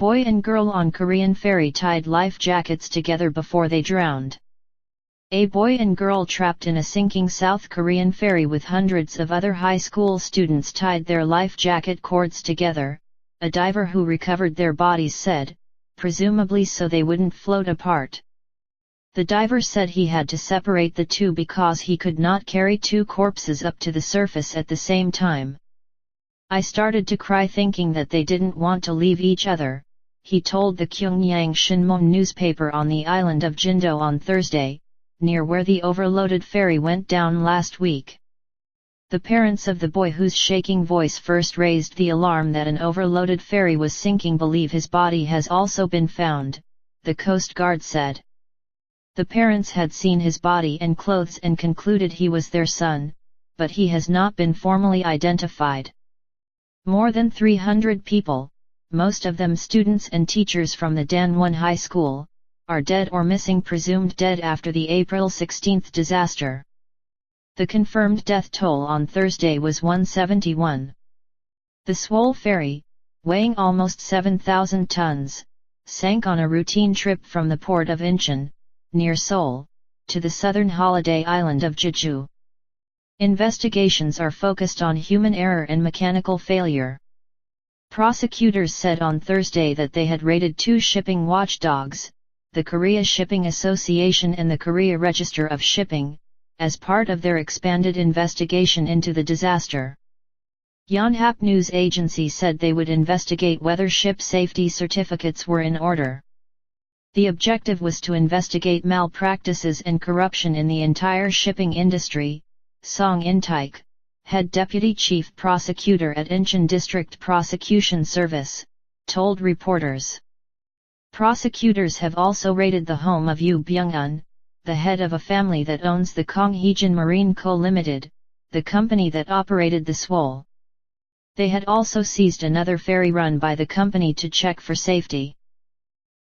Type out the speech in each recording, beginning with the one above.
Boy and girl on Korean ferry tied life jackets together before they drowned. A boy and girl trapped in a sinking South Korean ferry with hundreds of other high school students tied their life jacket cords together, a diver who recovered their bodies said, presumably so they wouldn't float apart. The diver said he had to separate the two because he could not carry two corpses up to the surface at the same time. I started to cry thinking that they didn't want to leave each other, he told the Kyungyang Shinmun newspaper on the island of Jindo on Thursday, near where the overloaded ferry went down last week. The parents of the boy whose shaking voice first raised the alarm that an overloaded ferry was sinking believe his body has also been found, the Coast Guard said. The parents had seen his body and clothes and concluded he was their son, but he has not been formally identified. More than 300 people, most of them students and teachers from the Danwon High School, are dead or missing, presumed dead after the April 16 disaster. The confirmed death toll on Thursday was 171. The Swole ferry, weighing almost 7,000 tons, sank on a routine trip from the port of Incheon, near Seoul, to the southern holiday island of Jeju. Investigations are focused on human error and mechanical failure. Prosecutors said on Thursday that they had raided two shipping watchdogs, the Korea Shipping Association and the Korea Register of Shipping, as part of their expanded investigation into the disaster. Yonhap News Agency said they would investigate whether ship safety certificates were in order. The objective was to investigate malpractices and corruption in the entire shipping industry, Song In-taik, head deputy chief prosecutor at Incheon District Prosecution Service, told reporters. Prosecutors have also raided the home of Yoo Byung-un, the head of a family that owns the Kongheejin Marine Co. Limited, the company that operated the Swole. They had also seized another ferry run by the company to check for safety.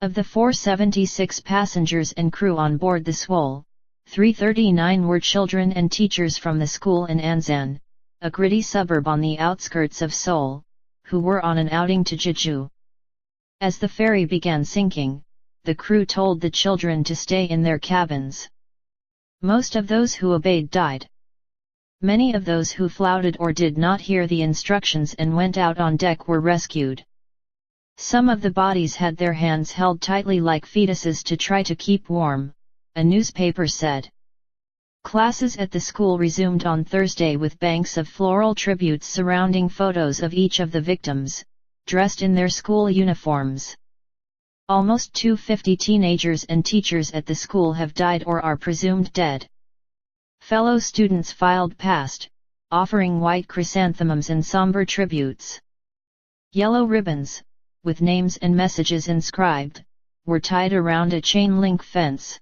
Of the 476 passengers and crew on board the Swole, 339 were children and teachers from the school in Ansan, a gritty suburb on the outskirts of Seoul, who were on an outing to Jeju. As the ferry began sinking, the crew told the children to stay in their cabins. Most of those who obeyed died. Many of those who flouted or did not hear the instructions and went out on deck were rescued. Some of the bodies had their hands held tightly like fetuses to try to keep warm, a newspaper said. Classes at the school resumed on Thursday with banks of floral tributes surrounding photos of each of the victims, dressed in their school uniforms. Almost 250 teenagers and teachers at the school have died or are presumed dead. Fellow students filed past, offering white chrysanthemums and somber tributes. Yellow ribbons, with names and messages inscribed, were tied around a chain-link fence.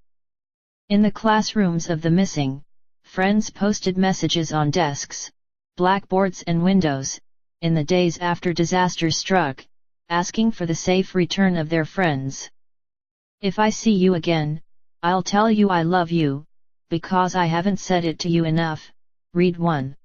In the classrooms of the missing, friends posted messages on desks, blackboards and windows, in the days after disaster struck, asking for the safe return of their friends. If I see you again, I'll tell you I love you, because I haven't said it to you enough, read one.